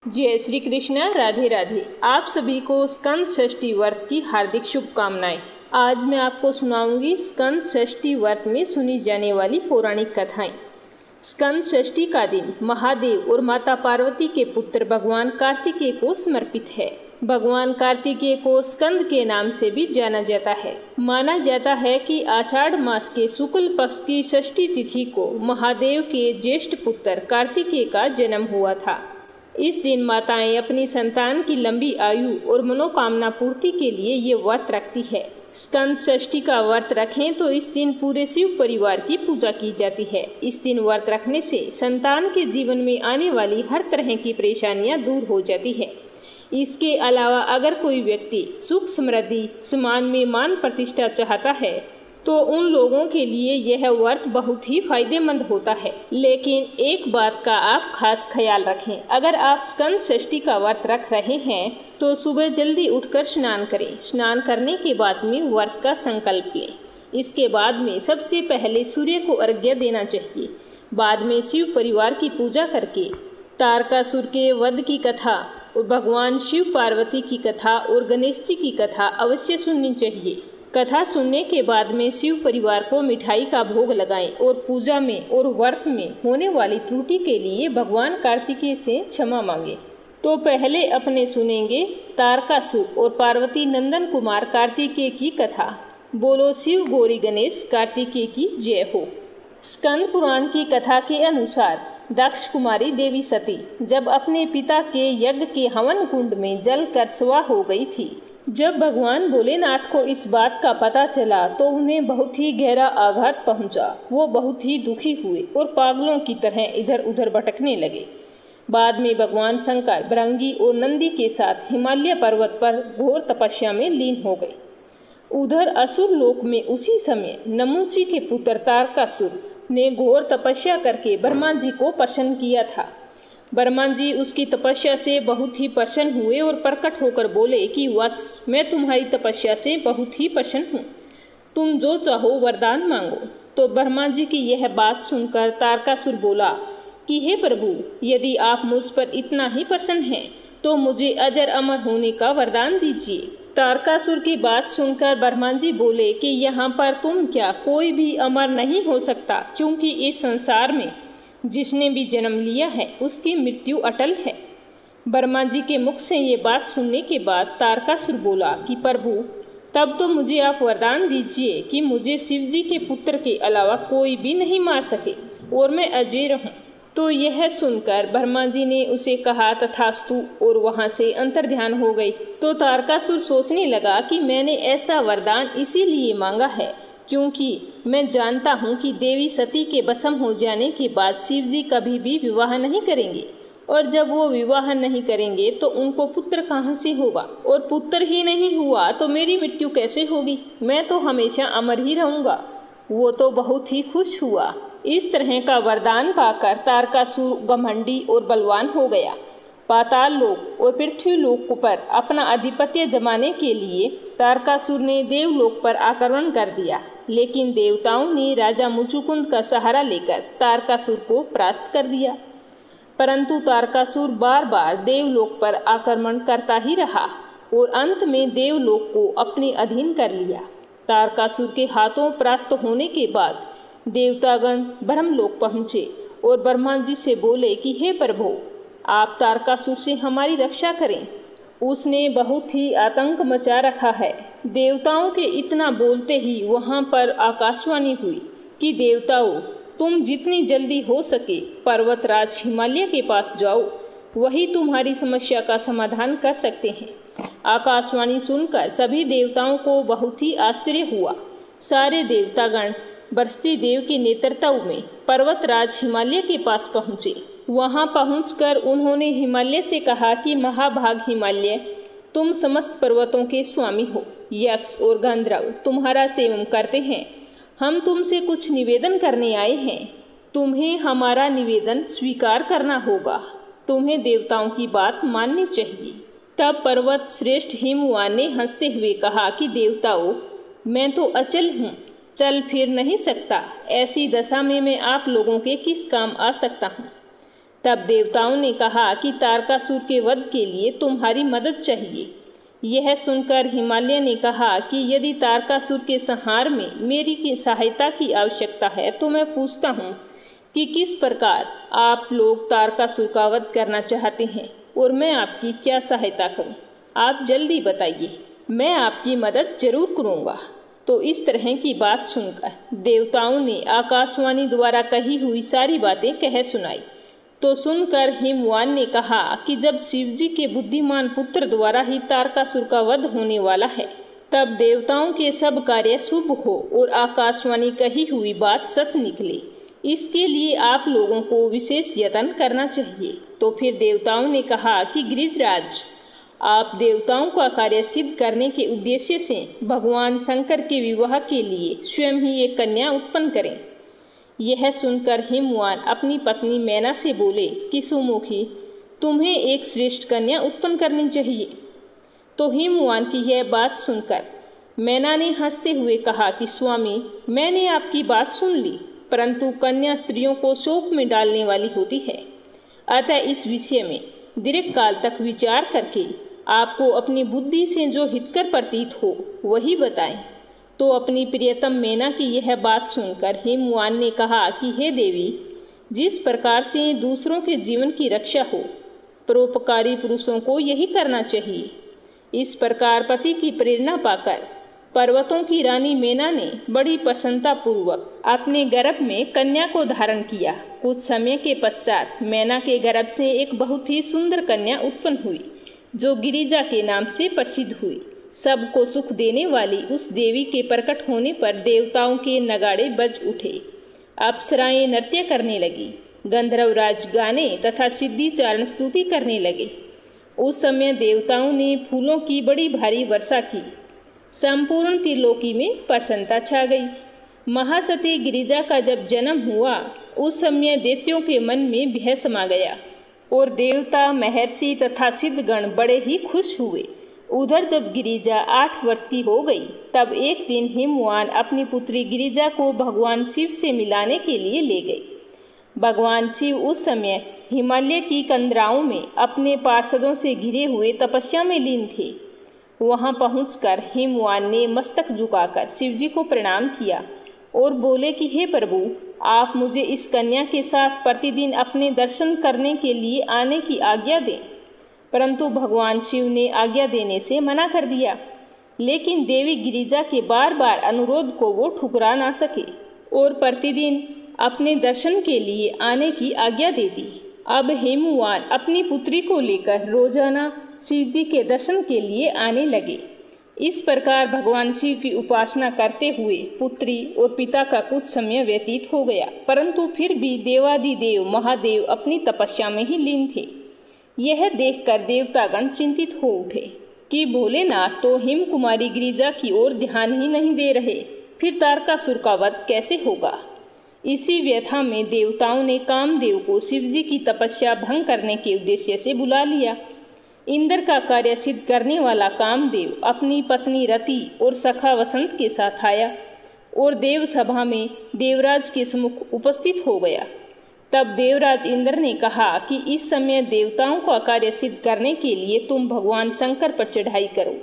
जय श्री कृष्ण। राधे राधे। आप सभी को स्कंद षष्ठी व्रत की हार्दिक शुभकामनाएं। आज मैं आपको सुनाऊंगी स्कंद षष्ठी व्रत में सुनी जाने वाली पौराणिक कथाएं। स्कंद षष्ठी का दिन महादेव और माता पार्वती के पुत्र भगवान कार्तिकेय को समर्पित है। भगवान कार्तिकेय को स्कंद के नाम से भी जाना जाता है। माना जाता है कि आषाढ़ मास के शुक्ल पक्ष की षष्ठी तिथि को महादेव के ज्येष्ठ पुत्र कार्तिकेय का जन्म हुआ था। इस दिन माताएं अपनी संतान की लंबी आयु और मनोकामना पूर्ति के लिए ये व्रत रखती है। स्कंद षष्ठी का व्रत रखें तो इस दिन पूरे शिव परिवार की पूजा की जाती है। इस दिन व्रत रखने से संतान के जीवन में आने वाली हर तरह की परेशानियां दूर हो जाती है। इसके अलावा अगर कोई व्यक्ति सुख समृद्धि समाज में मान प्रतिष्ठा चाहता है तो उन लोगों के लिए यह व्रत बहुत ही फायदेमंद होता है। लेकिन एक बात का आप खास ख्याल रखें, अगर आप स्कंद षष्ठी का व्रत रख रहे हैं तो सुबह जल्दी उठकर स्नान करें। स्नान करने के बाद में व्रत का संकल्प लें। इसके बाद में सबसे पहले सूर्य को अर्घ्य देना चाहिए। बाद में शिव परिवार की पूजा करके तारकासुर के वध की कथा और भगवान शिव पार्वती की कथा और गणेश जी की कथा अवश्य सुननी चाहिए। कथा सुनने के बाद में शिव परिवार को मिठाई का भोग लगाएं और पूजा में और व्रत में होने वाली त्रुटि के लिए भगवान कार्तिकेय से क्षमा मांगे। तो पहले अपने सुनेंगे तारकासुर और पार्वती नंदन कुमार कार्तिकेय की कथा। बोलो शिव गौरी गणेश कार्तिकेय की जय हो। स्कंद पुराण की कथा के अनुसार दक्ष कुमारी देवी सती जब अपने पिता के यज्ञ के हवन कुंड में जल कर स्वा हो गई थी। जब भगवान भोलेनाथ को इस बात का पता चला तो उन्हें बहुत ही गहरा आघात पहुंचा। वो बहुत ही दुखी हुए और पागलों की तरह इधर उधर भटकने लगे। बाद में भगवान शंकर भृंगी और नंदी के साथ हिमालय पर्वत पर घोर तपस्या में लीन हो गए। उधर असुर लोक में उसी समय नमुची के पुत्र तारकासुर ने घोर तपस्या करके ब्रह्मा जी को प्रसन्न किया था। ब्रह्मा जी उसकी तपस्या से बहुत ही प्रसन्न हुए और प्रकट होकर बोले कि वत्स, मैं तुम्हारी तपस्या से बहुत ही प्रसन्न हूँ। तुम जो चाहो वरदान मांगो। तो ब्रह्मा जी की यह बात सुनकर तारकासुर बोला कि हे प्रभु, यदि आप मुझ पर इतना ही प्रसन्न हैं तो मुझे अजर अमर होने का वरदान दीजिए। तारकासुर की बात सुनकर ब्रह्मा जी बोले कि यहाँ पर तुम क्या, कोई भी अमर नहीं हो सकता, क्योंकि इस संसार में जिसने भी जन्म लिया है उसकी मृत्यु अटल है। ब्रह्मा जी के मुख से ये बात सुनने के बाद तारकासुर बोला कि प्रभु, तब तो मुझे आप वरदान दीजिए कि मुझे शिव जी के पुत्र के अलावा कोई भी नहीं मार सके और मैं अजय रहूं। तो यह सुनकर ब्रह्मा जी ने उसे कहा तथास्तु और वहां से अंतर्ध्यान हो गई। तो तारकासुर सोचने लगा कि मैंने ऐसा वरदान इसीलिए मांगा है क्योंकि मैं जानता हूँ कि देवी सती के भस्म हो जाने के बाद शिव जी कभी भी विवाह नहीं करेंगे, और जब वो विवाह नहीं करेंगे तो उनको पुत्र कहाँ से होगा, और पुत्र ही नहीं हुआ तो मेरी मृत्यु कैसे होगी। मैं तो हमेशा अमर ही रहूँगा। वो तो बहुत ही खुश हुआ। इस तरह का वरदान पाकर तारकासुर घमंडी और बलवान हो गया। पाताल लोक और पृथ्वी लोक पर अपना आधिपत्य जमाने के लिए तारकासुर ने देवलोक पर आक्रमण कर दिया। लेकिन देवताओं ने राजा मुचुकुंद का सहारा लेकर तारकासुर को परास्त कर दिया। परंतु तारकासुर बार बार देवलोक पर आक्रमण करता ही रहा और अंत में देवलोक को अपने अधीन कर लिया। तारकासुर के हाथों परास्त होने के बाद देवतागण ब्रह्मलोक पहुँचे और ब्रह्मा जी से बोले कि हे प्रभु, आप तारकासुर से हमारी रक्षा करें। उसने बहुत ही आतंक मचा रखा है। देवताओं के इतना बोलते ही वहां पर आकाशवाणी हुई कि देवताओं, तुम जितनी जल्दी हो सके पर्वतराज हिमालय के पास जाओ, वही तुम्हारी समस्या का समाधान कर सकते हैं। आकाशवाणी सुनकर सभी देवताओं को बहुत ही आश्चर्य हुआ। सारे देवतागण बृहस्पति देव के नेतृत्व में पर्वतराज हिमालय के पास पहुँचे। वहां पहुंचकर उन्होंने हिमालय से कहा कि महाभाग हिमालय, तुम समस्त पर्वतों के स्वामी हो। यक्ष और गंधर्व तुम्हारा सेवन करते हैं। हम तुमसे कुछ निवेदन करने आए हैं। तुम्हें हमारा निवेदन स्वीकार करना होगा। तुम्हें देवताओं की बात माननी चाहिए। तब पर्वत श्रेष्ठ हिमवान ने हंसते हुए कहा कि देवताओं, मैं तो अचल हूँ, चल फिर नहीं सकता। ऐसी दशा में मैं आप लोगों के किस काम आ सकता हूँ। तब देवताओं ने कहा कि तारकासुर के वध के लिए तुम्हारी मदद चाहिए। यह सुनकर हिमालय ने कहा कि यदि तारकासुर के संहार में मेरी सहायता की आवश्यकता है तो मैं पूछता हूँ कि किस प्रकार आप लोग तारकासुर का वध करना चाहते हैं और मैं आपकी क्या सहायता करूँ। आप जल्दी बताइए, मैं आपकी मदद जरूर करूँगा। तो इस तरह की बात सुनकर देवताओं ने आकाशवाणी द्वारा कही हुई सारी बातें कह सुनाई। तो सुनकर हिमवान ने कहा कि जब शिवजी के बुद्धिमान पुत्र द्वारा ही तारकासुर का वध होने वाला है, तब देवताओं के सब कार्य शुभ हो और आकाशवाणी कही हुई बात सच निकले। इसके लिए आप लोगों को विशेष यत्न करना चाहिए। तो फिर देवताओं ने कहा कि गिरिजराज, आप देवताओं का कार्य सिद्ध करने के उद्देश्य से भगवान शंकर के विवाह के लिए स्वयं ही एक कन्या उत्पन्न करें। यह सुनकर हिमवान अपनी पत्नी मैना से बोले कि सुमुखी, तुम्हें एक श्रेष्ठ कन्या उत्पन्न करनी चाहिए। तो हिमवान की यह बात सुनकर मैना ने हंसते हुए कहा कि स्वामी, मैंने आपकी बात सुन ली, परंतु कन्या स्त्रियों को शोक में डालने वाली होती है। अतः इस विषय में दीर्घ काल तक विचार करके आपको अपनी बुद्धि से जो हितकर प्रतीत हो वही बताएं। तो अपनी प्रियतम मैना की यह बात सुनकर हिमवान ने कहा कि हे देवी, जिस प्रकार से दूसरों के जीवन की रक्षा हो, परोपकारी पुरुषों को यही करना चाहिए। इस प्रकार पति की प्रेरणा पाकर पर्वतों की रानी मैना ने बड़ी प्रसन्नता पूर्वक अपने गर्भ में कन्या को धारण किया। कुछ समय के पश्चात मैना के गर्भ से एक बहुत ही सुंदर कन्या उत्पन्न हुई, जो गिरिजा के नाम से प्रसिद्ध हुई। सबको सुख देने वाली उस देवी के प्रकट होने पर देवताओं के नगाड़े बज उठे, अप्सराएं नृत्य करने लगी, गंधर्वराज गाने तथा सिद्धिचारण स्तुति करने लगे। उस समय देवताओं ने फूलों की बड़ी भारी वर्षा की। संपूर्ण त्रिलोकी में प्रसन्नता छा गई। महासती गिरिजा का जब जन्म हुआ, उस समय दैत्यों के मन में भय समा गया और देवता, महर्षि तथा सिद्धगण बड़े ही खुश हुए। उधर जब गिरिजा 8 वर्ष की हो गई, तब एक दिन हिमवान अपनी पुत्री गिरिजा को भगवान शिव से मिलाने के लिए ले गए। भगवान शिव उस समय हिमालय की कंदराओं में अपने पार्षदों से घिरे हुए तपस्या में लीन थे। वहां पहुंचकर हिमवान ने मस्तक झुकाकर शिवजी को प्रणाम किया और बोले कि हे प्रभु, आप मुझे इस कन्या के साथ प्रतिदिन अपने दर्शन करने के लिए आने की आज्ञा दें। परंतु भगवान शिव ने आज्ञा देने से मना कर दिया, लेकिन देवी गिरिजा के बार बार अनुरोध को वो ठुकरा ना सके और प्रतिदिन अपने दर्शन के लिए आने की आज्ञा दे दी। अब हिमवान अपनी पुत्री को लेकर रोजाना शिवजी के दर्शन के लिए आने लगे। इस प्रकार भगवान शिव की उपासना करते हुए पुत्री और पिता का कुछ समय व्यतीत हो गया, परंतु फिर भी देवादिदेव महादेव अपनी तपस्या में ही लीन थे। यह देखकर देवतागण चिंतित हो उठे कि भोलेनाथ तो हिम कुमारी गिरिजा की ओर ध्यान ही नहीं दे रहे, फिर तारकासुर का वध कैसे होगा। इसी व्यथा में देवताओं ने कामदेव को शिवजी की तपस्या भंग करने के उद्देश्य से बुला लिया। इंद्र का कार्य सिद्ध करने वाला कामदेव अपनी पत्नी रति और सखा वसंत के साथ आया और देव सभा में देवराज के सम्मुख उपस्थित हो गया। तब देवराज इंद्र ने कहा कि इस समय देवताओं का कार्य सिद्ध करने के लिए तुम भगवान शंकर पर चढ़ाई करो।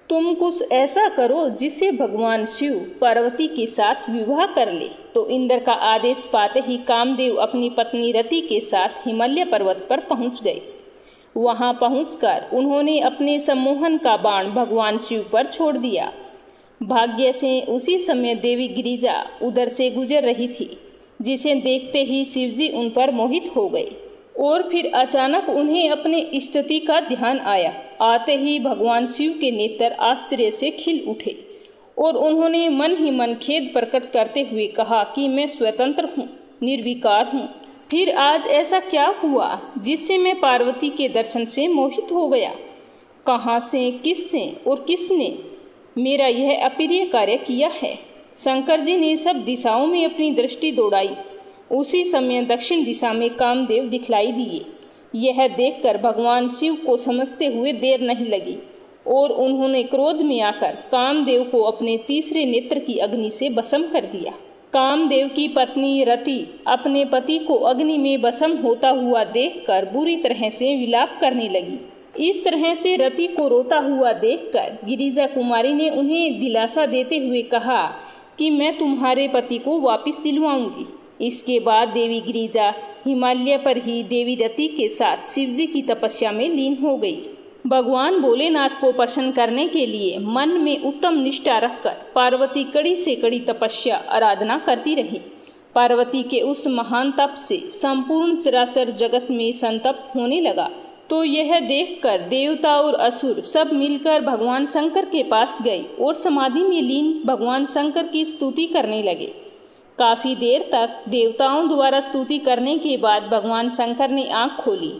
तुम कुछ ऐसा करो जिससे भगवान शिव पार्वती के साथ विवाह कर ले। तो इंद्र का आदेश पाते ही कामदेव अपनी पत्नी रति के साथ हिमालय पर्वत पर पहुंच गए। वहां पहुंचकर उन्होंने अपने सम्मोहन का बाण भगवान शिव पर छोड़ दिया। भाग्य से उसी समय देवी गिरिजा उधर से गुजर रही थी, जिसे देखते ही शिवजी उन पर मोहित हो गए और फिर अचानक उन्हें अपने स्तुति का ध्यान आया। आते ही भगवान शिव के नेत्र आश्चर्य से खिल उठे और उन्होंने मन ही मन खेद प्रकट करते हुए कहा कि मैं स्वतंत्र हूँ, निर्विकार हूँ। फिर आज ऐसा क्या हुआ जिससे मैं पार्वती के दर्शन से मोहित हो गया? कहाँ से, किससे और किसने मेरा यह अप्रिय कार्य किया है? शंकर जी ने सब दिशाओं में अपनी दृष्टि दौड़ाई। उसी समय दक्षिण दिशा में कामदेव दिखलाई दिए। यह देखकर भगवान शिव को समझते हुए देर नहीं लगी और उन्होंने क्रोध में आकर कामदेव को अपने तीसरे नेत्र की अग्नि से भस्म कर दिया। कामदेव की पत्नी रति अपने पति को अग्नि में भस्म होता हुआ देखकर बुरी तरह से विलाप करने लगी। इस तरह से रति को रोता हुआ देखकर गिरिजा कुमारी ने उन्हें दिलासा देते हुए कहा कि मैं तुम्हारे पति को वापस दिलवाऊंगी। इसके बाद देवी गिरिजा हिमालय पर ही देवी रति के साथ शिवजी की तपस्या में लीन हो गई। भगवान भोलेनाथ को प्रसन्न करने के लिए मन में उत्तम निष्ठा रखकर पार्वती कड़ी से कड़ी तपस्या आराधना करती रही। पार्वती के उस महान तप से संपूर्ण चराचर जगत में संतप्त होने लगा। तो यह देखकर देवता और असुर सब मिलकर भगवान शंकर के पास गए और समाधि में लीन भगवान शंकर की स्तुति करने लगे। काफी देर तक देवताओं द्वारा स्तुति करने के बाद भगवान शंकर ने आंख खोली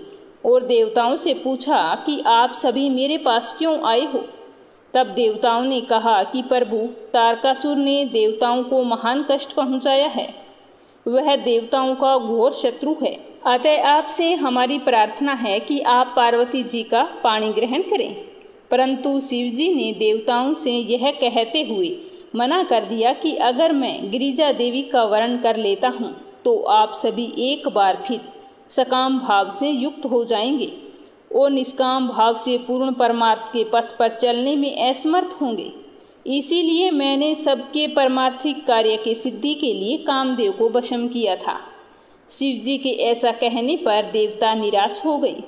और देवताओं से पूछा कि आप सभी मेरे पास क्यों आए हो। तब देवताओं ने कहा कि प्रभु, तारकासुर ने देवताओं को महान कष्ट पहुंचाया है। वह देवताओं का घोर शत्रु है। अतः आपसे हमारी प्रार्थना है कि आप पार्वती जी का पाणी ग्रहण करें। परंतु शिवजी ने देवताओं से यह कहते हुए मना कर दिया कि अगर मैं गिरिजा देवी का वर्ण कर लेता हूँ तो आप सभी एक बार फिर सकाम भाव से युक्त हो जाएंगे और निष्काम भाव से पूर्ण परमार्थ के पथ पर चलने में असमर्थ होंगे। इसीलिए मैंने सबके परमार्थिक कार्य के सिद्धि के लिए कामदेव को वशम किया था। शिवजी के ऐसा कहने पर देवता निराश हो गई।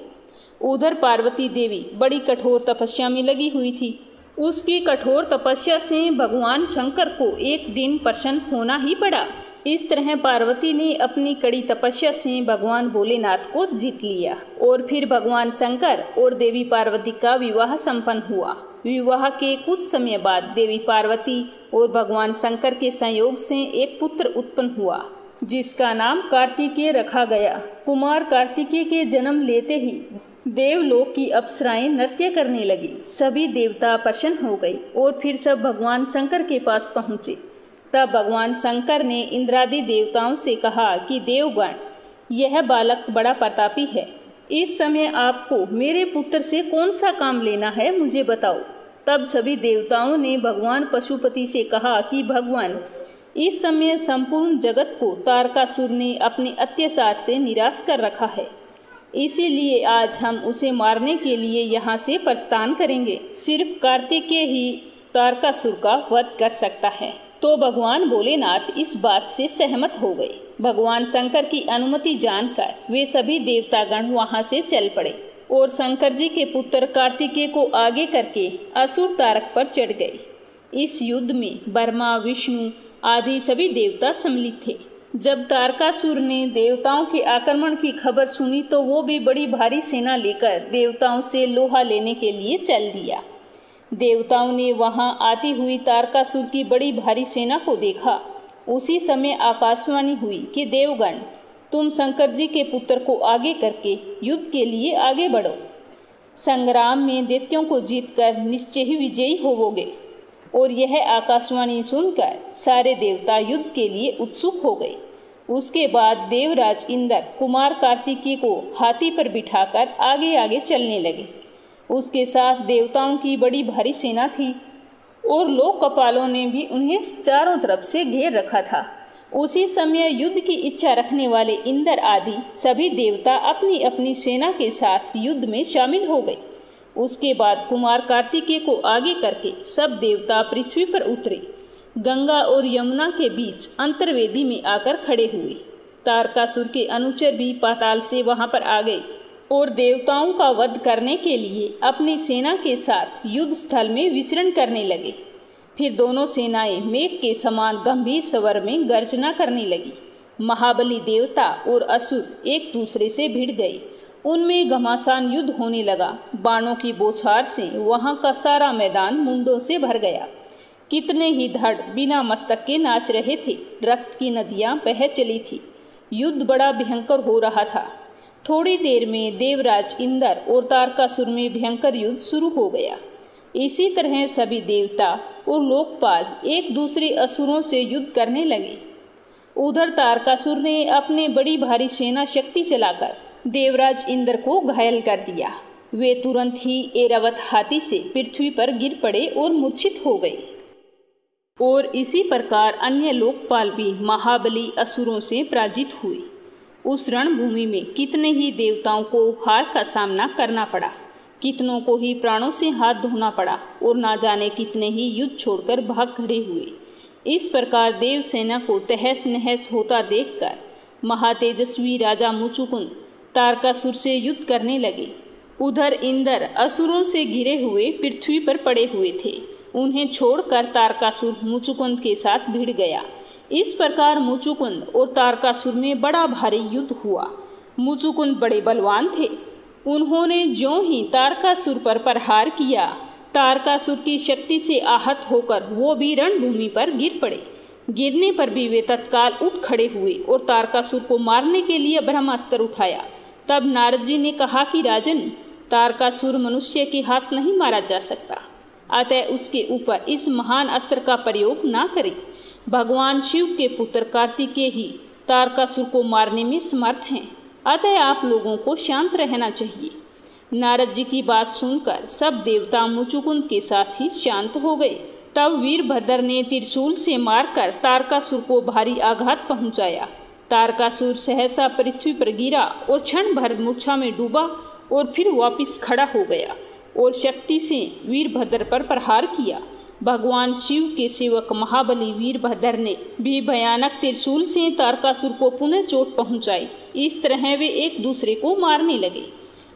उधर पार्वती देवी बड़ी कठोर तपस्या में लगी हुई थी। उसकी कठोर तपस्या से भगवान शंकर को एक दिन प्रसन्न होना ही पड़ा। इस तरह पार्वती ने अपनी कड़ी तपस्या से भगवान भोलेनाथ को जीत लिया और फिर भगवान शंकर और देवी पार्वती का विवाह संपन्न हुआ। विवाह के कुछ समय बाद देवी पार्वती और भगवान शंकर के संयोग से एक पुत्र उत्पन्न हुआ जिसका नाम कार्तिकेय रखा गया। कुमार कार्तिकेय के जन्म लेते ही देवलोक की अप्सराएं नृत्य करने लगी। सभी देवता प्रसन्न हो गए और फिर सब भगवान शंकर के पास पहुँचे। तब भगवान शंकर ने इंद्रादि देवताओं से कहा कि देवगण, यह बालक बड़ा प्रतापी है। इस समय आपको मेरे पुत्र से कौन सा काम लेना है, मुझे बताओ। तब सभी देवताओं ने भगवान पशुपति से कहा कि भगवान, इस समय संपूर्ण जगत को तारकासुर ने अपने अत्याचार से निराश कर रखा है। इसीलिए आज हम उसे मारने के लिए यहाँ से प्रस्थान करेंगे। सिर्फ कार्तिकेय ही तारकासुर का वध कर सकता है। तो भगवान भोलेनाथ इस बात से सहमत हो गए। भगवान शंकर की अनुमति जानकर वे सभी देवतागण वहां से चल पड़े और शंकर जी के पुत्र कार्तिकेय को आगे करके असुर तारक पर चढ़ गए। इस युद्ध में ब्रह्मा, विष्णु आदि सभी देवता सम्मिलित थे। जब तारकासुर ने देवताओं के आक्रमण की खबर सुनी तो वो भी बड़ी भारी सेना लेकर देवताओं से लोहा लेने के लिए चल दिया। देवताओं ने वहां आती हुई तारकासुर की बड़ी भारी सेना को देखा। उसी समय आकाशवाणी हुई कि देवगण, तुम शंकर जी के पुत्र को आगे करके युद्ध के लिए आगे बढ़ो। संग्राम में दैत्यों को जीतकर निश्चय ही विजयी होवोगे। और यह आकाशवाणी सुनकर सारे देवता युद्ध के लिए उत्सुक हो गए। उसके बाद देवराज इंद्र कुमार कार्तिकेय को हाथी पर बिठाकर आगे आगे चलने लगे। उसके साथ देवताओं की बड़ी भारी सेना थी और लोकपालों ने भी उन्हें चारों तरफ से घेर रखा था। उसी समय युद्ध की इच्छा रखने वाले इंद्र आदि सभी देवता अपनी अपनी सेना के साथ युद्ध में शामिल हो गए। उसके बाद कुमार कार्तिकेय को आगे करके सब देवता पृथ्वी पर उतरे। गंगा और यमुना के बीच अंतर्वेदी में आकर खड़े हुए। तारकासुर के अनुचर भी पाताल से वहां पर आ गए और देवताओं का वध करने के लिए अपनी सेना के साथ युद्ध स्थल में विचरण करने लगे। फिर दोनों सेनाएं मेघ के समान गंभीर स्वर में गर्जना करने लगी। महाबली देवता और असुर एक दूसरे से भिड़ गए। उनमें घमासान युद्ध होने लगा। बाणों की बौछार से वहां का सारा मैदान मुंडों से भर गया। कितने ही धड़ बिना मस्तक के नाच रहे थे। रक्त की नदियां बह चली थी। युद्ध बड़ा भयंकर हो रहा था। थोड़ी देर में देवराज इंद्र और तारकासुर में भयंकर युद्ध शुरू हो गया। इसी तरह सभी देवता और लोकपाल एक दूसरे असुरों से युद्ध करने लगे। उधर तारकासुर ने अपने बड़ी भारी सेना शक्ति चलाकर देवराज इंद्र को घायल कर दिया। वे तुरंत ही ऐरावत हाथी से पृथ्वी पर गिर पड़े और मूर्छित हो गए। और इसी प्रकार अन्य लोकपाल भी महाबली असुरों से पराजित हुए। उस रणभूमि में कितने ही देवताओं को हार का सामना करना पड़ा, कितनों को ही प्राणों से हाथ धोना पड़ा और ना जाने कितने ही युद्ध छोड़कर भाग खड़े हुए। इस प्रकार देव सेना को तहस नहस होता देखकर महातेजस्वी राजा मुचुकुंद तारकासुर से युद्ध करने लगे। उधर इंद्र असुरों से घिरे हुए पृथ्वी पर पड़े हुए थे। उन्हें छोड़कर तारकासुर मुचुकुंद के साथ भिड़ गया। इस प्रकार मुचुकुंद और तारकासुर में बड़ा भारी युद्ध हुआ। मुचुकुंद बड़े बलवान थे। उन्होंने ज्यों ही तारकासुर पर प्रहार किया, तारकासुर की शक्ति से आहत होकर वो भी रणभूमि पर गिर पड़े। गिरने पर भी वे तत्काल उठ खड़े हुए और तारकासुर को मारने के लिए ब्रह्मास्त्र उठाया। तब नारद जी ने कहा कि राजन, तारकासुर मनुष्य के हाथ नहीं मारा जा सकता, अतः उसके ऊपर इस महान अस्त्र का प्रयोग ना करें। भगवान शिव के पुत्र कार्तिकेय ही तारकासुर को मारने में समर्थ हैं, अतः आप लोगों को शांत रहना चाहिए। नारद जी की बात सुनकर सब देवता मुचुकुंद के साथ ही शांत हो गए। तब वीरभद्र ने त्रिशूल से मारकर तारकासुर को भारी आघात पहुंचाया। तारकासुर सहसा पृथ्वी पर गिरा और क्षण भर मूर्छा में डूबा और फिर वापस खड़ा हो गया और शक्ति से वीरभद्र पर प्रहार किया। भगवान शिव के सेवक महाबली वीरभद्र ने भी भयानक त्रिशूल से तारकासुर को पुनः चोट पहुंचाई। इस तरह वे एक दूसरे को मारने लगे।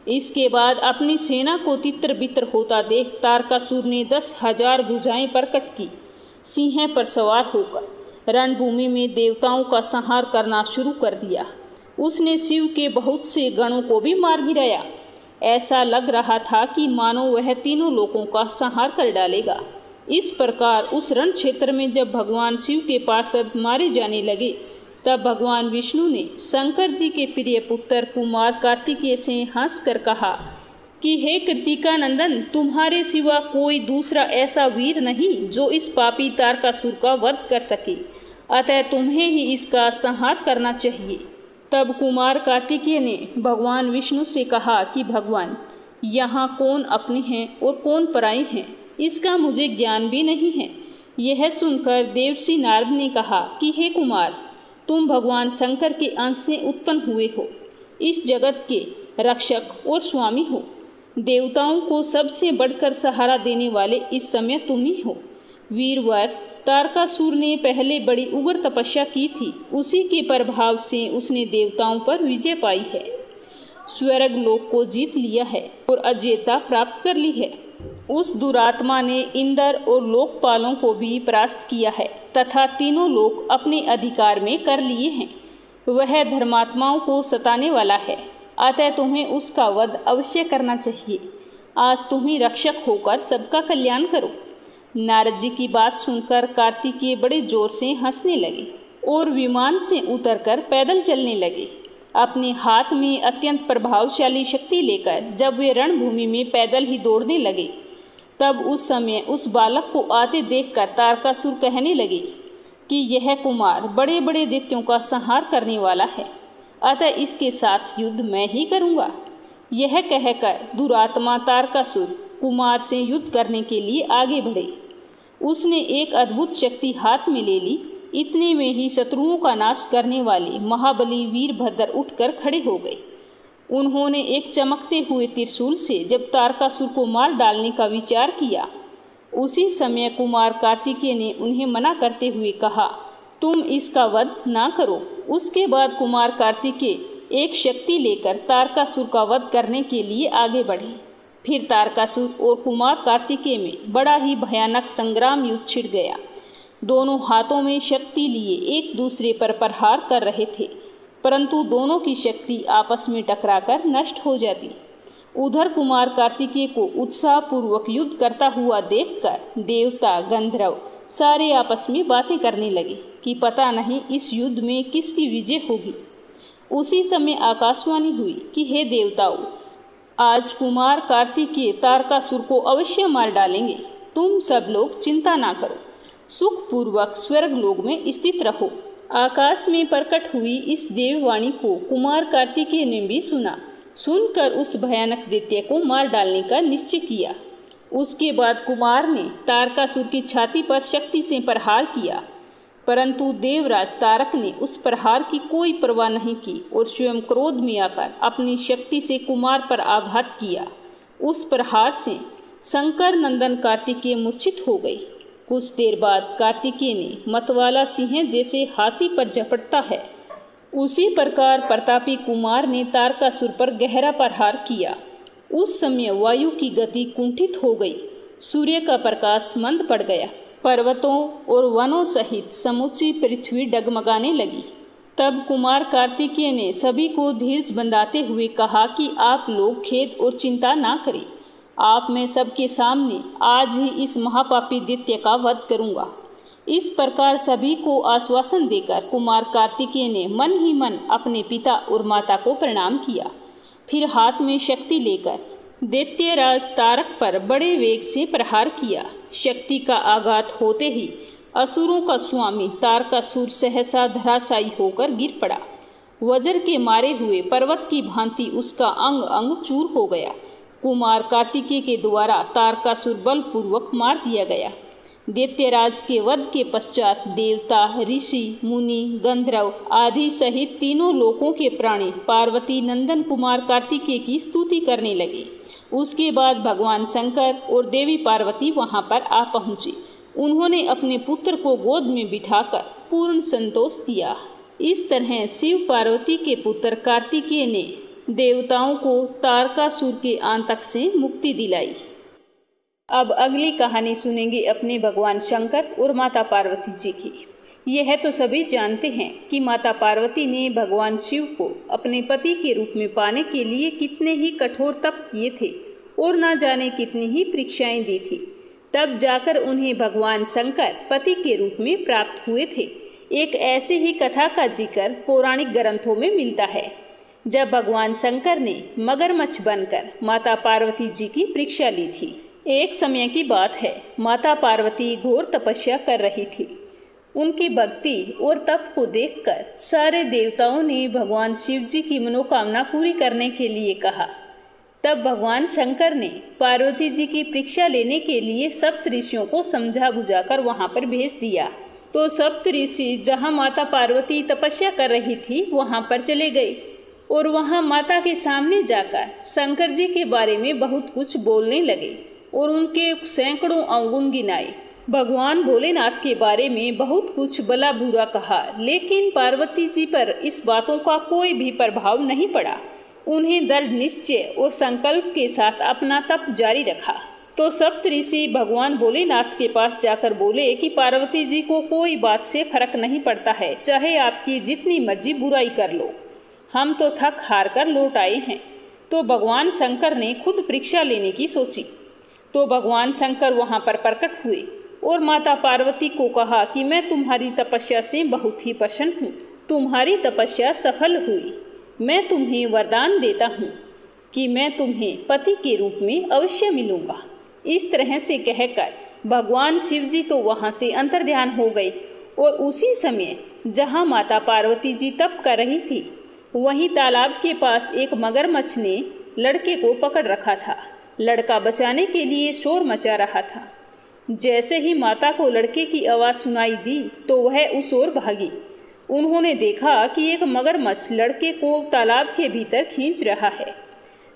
इसके बाद अपनी सेना को तितर बितर होता देख तारकासुर ने 10,000 भुजाएं प्रकट की। सिंह पर सवार होकर रणभूमि में देवताओं का संहार करना शुरू कर दिया। उसने शिव के बहुत से गणों को भी मार गिराया। ऐसा लग रहा था कि मानो वह तीनों लोकों का संहार कर डालेगा। इस प्रकार उस रण क्षेत्र में जब भगवान शिव के पार्षद मारे जाने लगे, तब भगवान विष्णु ने शंकर जी के प्रिय पुत्र कुमार कार्तिकेय से हंसकर कहा कि हे कृतिका नंदन, तुम्हारे सिवा कोई दूसरा ऐसा वीर नहीं जो इस पापी तारकासुर का वध कर सके, अतः तुम्हें ही इसका संहार करना चाहिए। तब कुमार कार्तिकेय ने भगवान विष्णु से कहा कि भगवान, यहाँ कौन अपने हैं और कौन पराई हैं, इसका मुझे ज्ञान भी नहीं है। यह सुनकर देवर्षि नारद ने कहा कि हे कुमार, तुम भगवान शंकर के अंश से उत्पन्न हुए हो, इस जगत के रक्षक और स्वामी हो। देवताओं को सबसे बढ़कर सहारा देने वाले इस समय तुम ही हो। वीरवर, तारकासुर ने पहले बड़ी उग्र तपस्या की थी, उसी के प्रभाव से उसने देवताओं पर विजय पाई है, स्वर्ग लोक को जीत लिया है और अजेयता प्राप्त कर ली है। उस दुरात्मा ने इंद्र और लोकपालों को भी परास्त किया है तथा तीनों लोक अपने अधिकार में कर लिए हैं। वह धर्मात्माओं को सताने वाला है, अतः तुम्हें उसका वध अवश्य करना चाहिए। आज तुम ही रक्षक होकर सबका कल्याण करो। नारद जी की बात सुनकर कार्तिकेय बड़े जोर से हंसने लगे और विमान से उतरकर पैदल चलने लगे। अपने हाथ में अत्यंत प्रभावशाली शक्ति लेकर जब वे रणभूमि में पैदल ही दौड़ने लगे, तब उस समय उस बालक को आते देखकर तारकासुर कहने लगे कि यह कुमार बड़े बड़े दैत्यों का संहार करने वाला है, अतः इसके साथ युद्ध मैं ही करूँगा। यह कहकर दुरात्मा तारकासुर कुमार से युद्ध करने के लिए आगे बढ़े। उसने एक अद्भुत शक्ति हाथ में ले ली। इतने में ही शत्रुओं का नाश करने वाले महाबली वीरभद्र उठकर खड़े हो गए। उन्होंने एक चमकते हुए त्रिशूल से जब तारकासुर को मार डालने का विचार किया, उसी समय कुमार कार्तिकेय ने उन्हें मना करते हुए कहा, तुम इसका वध ना करो। उसके बाद कुमार कार्तिकेय एक शक्ति लेकर तारकासुर का वध करने के लिए आगे बढ़े। फिर तारकासुर और कुमार कार्तिकेय में बड़ा ही भयानक संग्राम युद्ध छिड़ गया। दोनों हाथों में शक्ति लिए एक दूसरे पर प्रहार कर रहे थे, परंतु दोनों की शक्ति आपस में टकराकर नष्ट हो जाती। उधर कुमार कार्तिकेय को उत्साहपूर्वक युद्ध करता हुआ देखकर देवता गंधर्व सारे आपस में बातें करने लगे कि पता नहीं इस युद्ध में किसकी विजय होगी। उसी समय आकाशवाणी हुई कि हे देवताओं, आज कुमार कार्तिकेय तारकासुर को अवश्य मार डालेंगे। तुम सब लोग चिंता ना करो, सुखपूर्वक स्वर्ग लोक में स्थित रहो। आकाश में प्रकट हुई इस देववाणी को कुमार कार्तिकेय ने भी सुना। सुनकर उस भयानक दैत्य को मार डालने का निश्चय किया। उसके बाद कुमार ने तारकासुर की छाती पर शक्ति से प्रहार किया, परंतु देवराज तारक ने उस प्रहार की कोई परवाह नहीं की और स्वयं क्रोध में आकर अपनी शक्ति से कुमार पर आघात किया। उस प्रहार से शंकर नंदन कार्तिकेय मूर्छित हो गई। कुछ देर बाद कार्तिकेय ने मतवाला सिंह जैसे हाथी पर झपटता है, उसी प्रकार प्रतापी कुमार ने तारकासुर पर गहरा प्रहार किया। उस समय वायु की गति कुंठित हो गई, सूर्य का प्रकाश मंद पड़ गया, पर्वतों और वनों सहित समूची पृथ्वी डगमगाने लगी। तब कुमार कार्तिकेय ने सभी को धीरज बंधाते हुए कहा कि आप लोग खेद और चिंता ना करें, आप मैं सबके सामने आज ही इस महापापी दैत्य का वध करूंगा। इस प्रकार सभी को आश्वासन देकर कुमार कार्तिकेय ने मन ही मन अपने पिता और माता को प्रणाम किया। फिर हाथ में शक्ति लेकर दैत्यराज तारक पर बड़े वेग से प्रहार किया। शक्ति का आघात होते ही असुरों का स्वामी तारकासुर सहसा धराशायी होकर गिर पड़ा। वज्र के मारे हुए पर्वत की भांति उसका अंग अंग चूर हो गया। कुमार कार्तिकेय के द्वारा तारकासुर बलपूर्वक मार दिया गया। दैत्यराज के वध के पश्चात देवता, ऋषि, मुनि, गंधर्व आदि सहित तीनों लोकों के प्राणी पार्वती नंदन कुमार कार्तिकेय की स्तुति करने लगे। उसके बाद भगवान शंकर और देवी पार्वती वहां पर आ पहुंचे। उन्होंने अपने पुत्र को गोद में बिठाकर पूर्ण संतोष दिया। इस तरह शिव पार्वती के पुत्र कार्तिकेय ने देवताओं को तारकासुर के आतंक से मुक्ति दिलाई। अब अगली कहानी सुनेंगे अपने भगवान शंकर और माता पार्वती जी की। यह तो सभी जानते हैं कि माता पार्वती ने भगवान शिव को अपने पति के रूप में पाने के लिए कितने ही कठोर तप किए थे और न जाने कितनी ही परीक्षाएं दी थी, तब जाकर उन्हें भगवान शंकर पति के रूप में प्राप्त हुए थे। एक ऐसे ही कथा का जिक्र पौराणिक ग्रंथों में मिलता है, जब भगवान शंकर ने मगरमच्छ बनकर माता पार्वती जी की परीक्षा ली थी। एक समय की बात है, माता पार्वती घोर तपस्या कर रही थी। उनकी भक्ति और तप को देखकर सारे देवताओं ने भगवान शिव जी की मनोकामना पूरी करने के लिए कहा। तब भगवान शंकर ने पार्वती जी की परीक्षा लेने के लिए सप्त ऋषियों को समझा बुझाकर वहां पर भेज दिया। तो सप्त ऋषि जहां माता पार्वती तपस्या कर रही थी वहां पर चले गए और वहां माता के सामने जाकर शंकर जी के बारे में बहुत कुछ बोलने लगे और उनके सैकड़ों अवगुण गिनाए। भगवान भोलेनाथ के बारे में बहुत कुछ भला बुरा कहा, लेकिन पार्वती जी पर इस बातों का कोई भी प्रभाव नहीं पड़ा। उन्हें दृढ़ निश्चय और संकल्प के साथ अपना तप जारी रखा। तो सप्त ऋषि भगवान भोलेनाथ के पास जाकर बोले कि पार्वती जी को कोई बात से फर्क नहीं पड़ता है, चाहे आपकी जितनी मर्जी बुराई कर लो, हम तो थक हार कर लौट आए हैं। तो भगवान शंकर ने खुद परीक्षा लेने की सोची। तो भगवान शंकर वहां पर प्रकट हुए और माता पार्वती को कहा कि मैं तुम्हारी तपस्या से बहुत ही प्रसन्न हूँ, तुम्हारी तपस्या सफल हुई। मैं तुम्हें वरदान देता हूँ कि मैं तुम्हें पति के रूप में अवश्य मिलूंगा। इस तरह से कहकर भगवान शिव जी तो वहाँ से अंतर्ध्यान हो गए और उसी समय जहाँ माता पार्वती जी तप कर रही थी, वहीं तालाब के पास एक मगरमच्छ ने लड़के को पकड़ रखा था। लड़का बचाने के लिए शोर मचा रहा था। जैसे ही माता को लड़के की आवाज़ सुनाई दी तो वह उस ओर भागी। उन्होंने देखा कि एक मगरमच्छ लड़के को तालाब के भीतर खींच रहा है।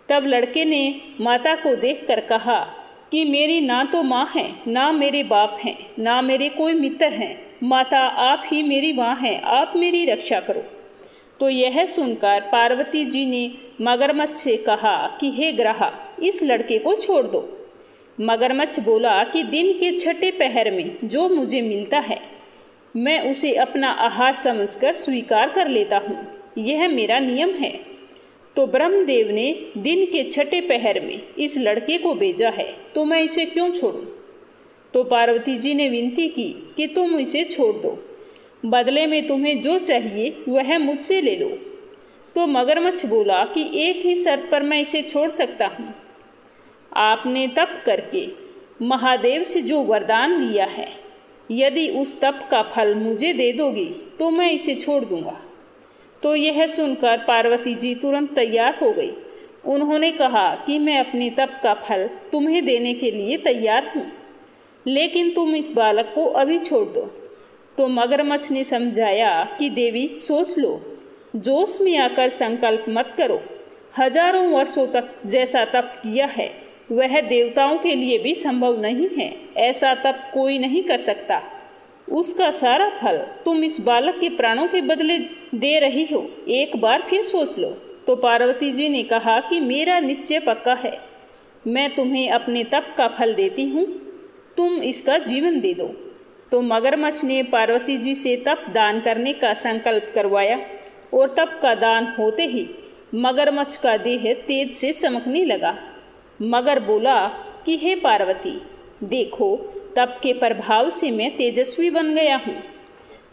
तब लड़के ने माता को देखकर कहा कि मेरी ना तो माँ है, ना मेरे बाप हैं, ना मेरे कोई मित्र हैं। माता आप ही मेरी माँ हैं, आप मेरी रक्षा करो। तो यह सुनकर पार्वती जी ने मगरमच्छ से कहा कि हे ग्रहा, इस लड़के को छोड़ दो। मगरमच्छ बोला कि दिन के छठे पहर में जो मुझे मिलता है मैं उसे अपना आहार समझकर स्वीकार कर लेता हूँ, यह मेरा नियम है। तो ब्रह्मदेव ने दिन के छठे पहर में इस लड़के को भेजा है, तो मैं इसे क्यों छोड़ूं? तो पार्वती जी ने विनती की कि तुम इसे छोड़ दो, बदले में तुम्हें जो चाहिए वह मुझसे ले लो। तो मगरमच्छ बोला कि एक ही शर्त पर मैं इसे छोड़ सकता हूँ। आपने तप करके महादेव से जो वरदान लिया है, यदि उस तप का फल मुझे दे दोगी तो मैं इसे छोड़ दूंगा। तो यह सुनकर पार्वती जी तुरंत तैयार हो गई उन्होंने कहा कि मैं अपने तप का फल तुम्हें देने के लिए तैयार हूँ, लेकिन तुम इस बालक को अभी छोड़ दो। तो मगरमच्छ ने समझाया कि देवी सोच लो, जोश में आकर संकल्प मत करो। हजारों वर्षों तक जैसा तप किया है वह देवताओं के लिए भी संभव नहीं है। ऐसा तप कोई नहीं कर सकता। उसका सारा फल तुम इस बालक के प्राणों के बदले दे रही हो। एक बार फिर सोच लो। तो पार्वती जी ने कहा कि मेरा निश्चय पक्का है, मैं तुम्हें अपने तप का फल देती हूँ, तुम इसका जीवन दे दो। तो मगरमच्छ ने पार्वती जी से तप दान करने का संकल्प करवाया और तप का दान होते ही मगरमच्छ का देह तेज से चमकने लगा। मगर बोला कि हे पार्वती, देखो तप के प्रभाव से मैं तेजस्वी बन गया हूँ।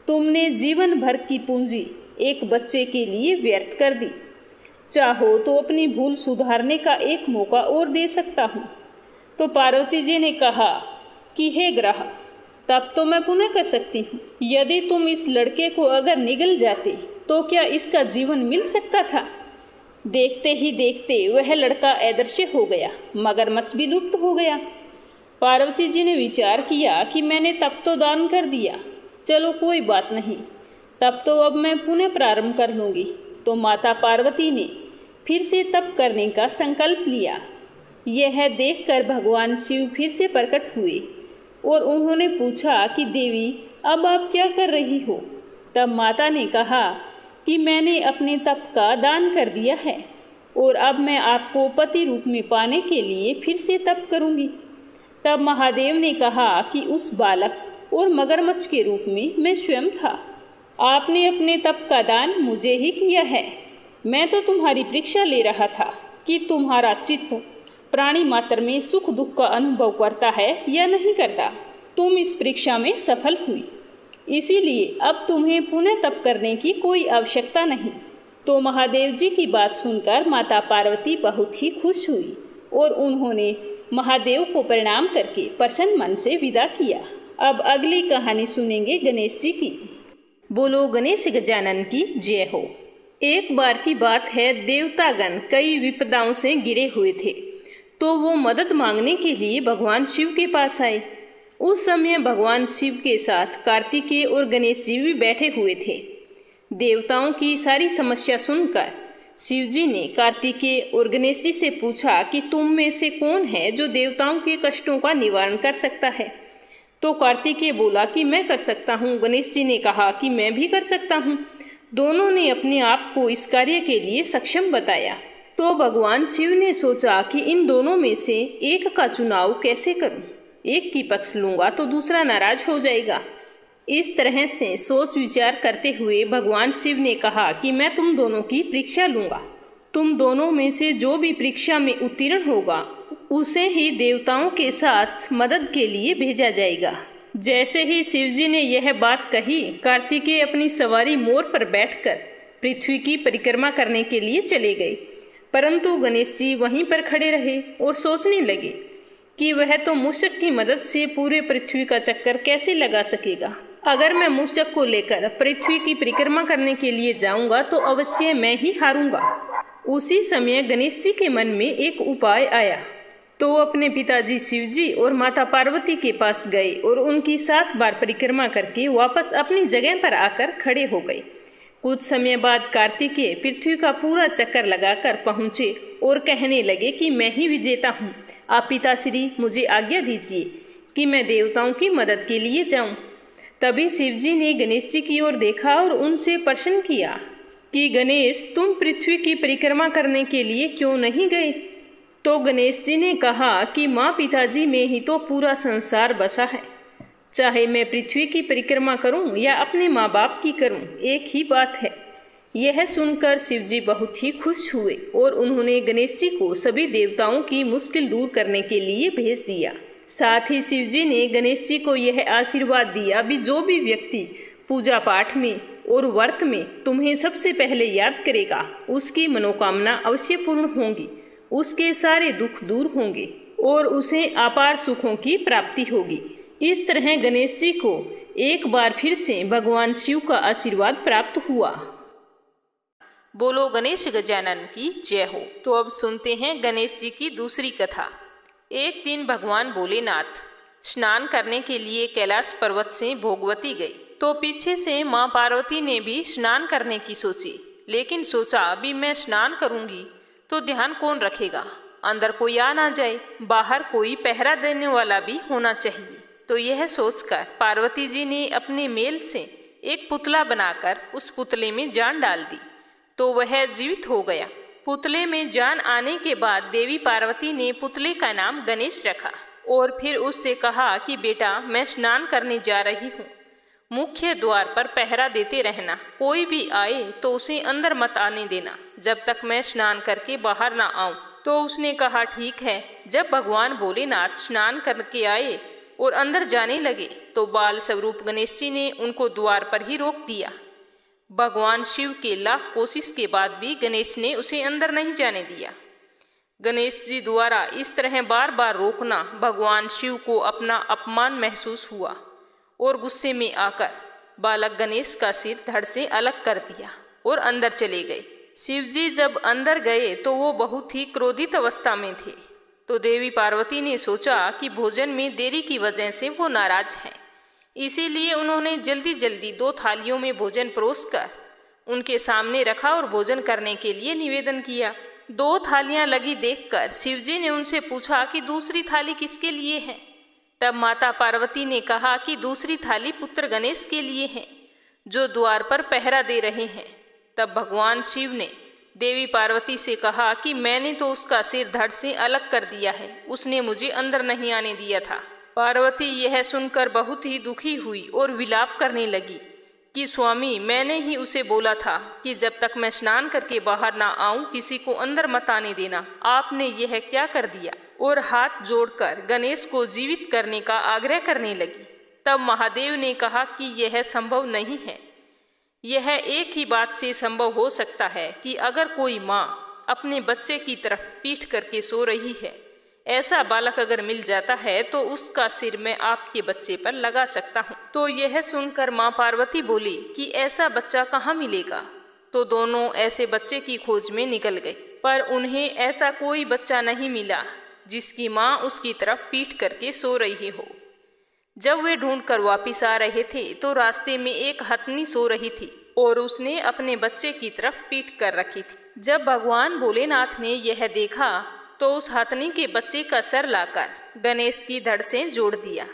तुमने जीवन भर की पूंजी एक बच्चे के लिए व्यर्थ कर दी। चाहो तो अपनी भूल सुधारने का एक मौका और दे सकता हूँ। तो पार्वती जी ने कहा कि हे ग्रह, तब तो मैं पुनः कर सकती हूँ। यदि तुम इस लड़के को अगर निगल जाते तो क्या इसका जीवन मिल सकता था? देखते ही देखते वह लड़का अदृश्य हो गया, मगरमच्छ भी लुप्त हो गया। पार्वती जी ने विचार किया कि मैंने तप तो दान कर दिया, चलो कोई बात नहीं, तब तो अब मैं पुनः प्रारंभ कर लूँगी। तो माता पार्वती ने फिर से तप करने का संकल्प लिया। यह देखकर भगवान शिव फिर से प्रकट हुए और उन्होंने पूछा कि देवी, अब आप क्या कर रही हो? तब माता ने कहा कि मैंने अपने तप का दान कर दिया है और अब मैं आपको पति रूप में पाने के लिए फिर से तप करूँगी। तब महादेव ने कहा कि उस बालक और मगरमच्छ के रूप में मैं स्वयं था। आपने अपने तप का दान मुझे ही किया है। मैं तो तुम्हारी परीक्षा ले रहा था कि तुम्हारा चित्त प्राणी मात्र में सुख दुख का अनुभव करता है या नहीं करता। तुम इस परीक्षा में सफल हुई, इसीलिए अब तुम्हें पुनः तप करने की कोई आवश्यकता नहीं। तो महादेव जी की बात सुनकर माता पार्वती बहुत ही खुश हुई और उन्होंने महादेव को प्रणाम करके प्रसन्न मन से विदा किया। अब अगली कहानी सुनेंगे गणेश जी की। बोलो गणेश गजानन की जय हो। एक बार की बात है, देवतागण कई विपदाओं से घिरे हुए थे, तो वो मदद मांगने के लिए भगवान शिव के पास आए। उस समय भगवान शिव के साथ कार्तिकेय और गणेश जी भी बैठे हुए थे। देवताओं की सारी समस्या सुनकर शिव जी ने कार्तिकेय और गणेश जी से पूछा कि तुम में से कौन है जो देवताओं के कष्टों का निवारण कर सकता है? तो कार्तिकेय बोला कि मैं कर सकता हूँ। गणेश जी ने कहा कि मैं भी कर सकता हूँ। दोनों ने अपने आप को इस कार्य के लिए सक्षम बताया। तो भगवान शिव ने सोचा कि इन दोनों में से एक का चुनाव कैसे करूं? एक की पक्ष लूंगा तो दूसरा नाराज हो जाएगा। इस तरह से सोच विचार करते हुए भगवान शिव ने कहा कि मैं तुम दोनों की परीक्षा लूंगा। तुम दोनों में से जो भी परीक्षा में उत्तीर्ण होगा उसे ही देवताओं के साथ मदद के लिए भेजा जाएगा। जैसे ही शिव जी ने यह बात कही, कार्तिकेय अपनी सवारी मोर पर बैठकर पृथ्वी की परिक्रमा करने के लिए चले गए। परंतु गणेश जी वहीं पर खड़े रहे और सोचने लगे कि वह तो मूषक की मदद से पूरे पृथ्वी का चक्कर कैसे लगा सकेगा। अगर मैं मूषक को लेकर पृथ्वी की परिक्रमा करने के लिए जाऊंगा तो अवश्य मैं ही हारूंगा। उसी समय गणेश जी के मन में एक उपाय आया, तो अपने पिताजी शिव जी और माता पार्वती के पास गए और उनकी 7 बार परिक्रमा करके वापस अपनी जगह पर आकर खड़े हो गए। कुछ समय बाद कार्तिकेय पृथ्वी का पूरा चक्कर लगाकर पहुँचे और कहने लगे कि मैं ही विजेता हूँ। आप पिताश्री मुझे आज्ञा दीजिए कि मैं देवताओं की मदद के लिए जाऊँ। तभी शिव जी ने गणेश जी की ओर देखा और उनसे प्रश्न किया कि गणेश, तुम पृथ्वी की परिक्रमा करने के लिए क्यों नहीं गए? तो गणेश जी ने कहा कि माँ पिताजी में ही तो पूरा संसार बसा है, चाहे मैं पृथ्वी की परिक्रमा करूं या अपने माँ बाप की करूं, एक ही बात है। यह सुनकर शिव जी बहुत ही खुश हुए और उन्होंने गणेश जी को सभी देवताओं की मुश्किल दूर करने के लिए भेज दिया। साथ ही शिव जी ने गणेश जी को यह आशीर्वाद दिया भी जो भी व्यक्ति पूजा पाठ में और व्रत में तुम्हें सबसे पहले याद करेगा उसकी मनोकामना अवश्य पूर्ण होंगी, उसके सारे दुख दूर होंगे और उसे अपार सुखों की प्राप्ति होगी। इस तरह गणेश जी को एक बार फिर से भगवान शिव का आशीर्वाद प्राप्त हुआ। बोलो गणेश गजानन की जय हो। तो अब सुनते हैं गणेश जी की दूसरी कथा। एक दिन भगवान भोलेनाथ स्नान करने के लिए कैलाश पर्वत से भोगवती गई, तो पीछे से माँ पार्वती ने भी स्नान करने की सोची, लेकिन सोचा अभी मैं स्नान करूंगी तो ध्यान कौन रखेगा, अंदर कोई आ ना जाए, बाहर कोई पहरा देने वाला भी होना चाहिए। तो यह सोचकर पार्वती जी ने अपने मेल से एक पुतला बनाकर उस पुतले में जान डाल दी, तो वह जीवित हो गया। पुतले में जान आने के बाद देवी पार्वती ने पुतले का नाम गणेश रखा और फिर उससे कहा कि बेटा मैं स्नान करने जा रही हूँ, मुख्य द्वार पर पहरा देते रहना, कोई भी आए तो उसे अंदर मत आने देना जब तक मैं स्नान करके बाहर ना आऊं। तो उसने कहा ठीक है। जब भगवान भोलेनाथ स्नान करके आए और अंदर जाने लगे तो बाल स्वरूप गणेश जी ने उनको द्वार पर ही रोक दिया। भगवान शिव के लाख कोशिश के बाद भी गणेश ने उसे अंदर नहीं जाने दिया। गणेश जी द्वारा इस तरह बार बार रोकना भगवान शिव को अपना अपमान महसूस हुआ और गुस्से में आकर बालक गणेश का सिर धड़ से अलग कर दिया और अंदर चले गए। शिव जी जब अंदर गए तो वो बहुत ही क्रोधित अवस्था में थे। तो देवी पार्वती ने सोचा कि भोजन में देरी की वजह से वो नाराज हैं, इसीलिए उन्होंने जल्दी जल्दी 2 थालियों में भोजन परोसकर उनके सामने रखा और भोजन करने के लिए निवेदन किया। 2 थालियां लगी देखकर शिवजी ने उनसे पूछा कि दूसरी थाली किसके लिए है। तब माता पार्वती ने कहा कि दूसरी थाली पुत्र गणेश के लिए है, जो द्वार पर पहरा दे रहे हैं। तब भगवान शिव ने देवी पार्वती से कहा कि मैंने तो उसका सिर धड़ से अलग कर दिया है, उसने मुझे अंदर नहीं आने दिया था। पार्वती यह सुनकर बहुत ही दुखी हुई और विलाप करने लगी कि स्वामी मैंने ही उसे बोला था कि जब तक मैं स्नान करके बाहर ना आऊं किसी को अंदर मत आने देना, आपने यह क्या कर दिया। और हाथ जोड़कर गणेश को जीवित करने का आग्रह करने लगी। तब महादेव ने कहा कि यह संभव नहीं है। यह एक ही बात से संभव हो सकता है कि अगर कोई माँ अपने बच्चे की तरफ पीठ करके सो रही है, ऐसा बालक अगर मिल जाता है तो उसका सिर मैं आपके बच्चे पर लगा सकता हूँ। तो यह सुनकर माँ पार्वती बोली कि ऐसा बच्चा कहाँ मिलेगा। तो दोनों ऐसे बच्चे की खोज में निकल गए, पर उन्हें ऐसा कोई बच्चा नहीं मिला जिसकी माँ उसकी तरफ पीठ करके सो रही हो। जब वे ढूंढकर वापिस आ रहे थे तो रास्ते में एक हथनी सो रही थी और उसने अपने बच्चे की तरफ पीठ कर रखी थी। जब भगवान भोलेनाथ ने यह देखा तो उस हथनी के बच्चे का सर लाकर गणेश की धड़ से जोड़ दिया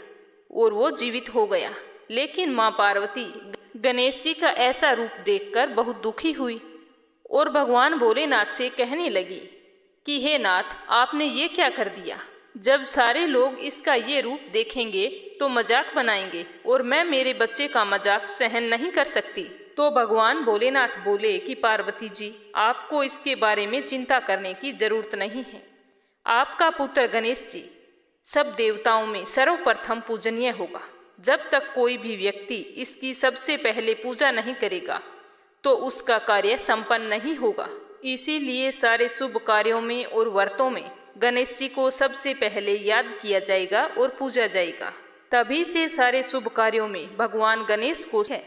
और वो जीवित हो गया। लेकिन माँ पार्वती गणेश जी का ऐसा रूप देखकर बहुत दुखी हुई और भगवान भोलेनाथ से कहने लगी कि हे नाथ, आपने ये क्या कर दिया। जब सारे लोग इसका ये रूप देखेंगे तो मजाक बनाएंगे और मैं मेरे बच्चे का मजाक सहन नहीं कर सकती। तो भगवान भोलेनाथ बोले कि पार्वती जी, आपको इसके बारे में चिंता करने की जरूरत नहीं है। आपका पुत्र गणेश जी सब देवताओं में सर्वप्रथम पूजनीय होगा। जब तक कोई भी व्यक्ति इसकी सबसे पहले पूजा नहीं करेगा तो उसका कार्य संपन्न नहीं होगा। इसीलिए सारे शुभ कार्यों में और व्रतों में गणेश जी को सबसे पहले याद किया जाएगा और पूजा जाएगा। तभी से सारे शुभ कार्यों में भगवान गणेश को है।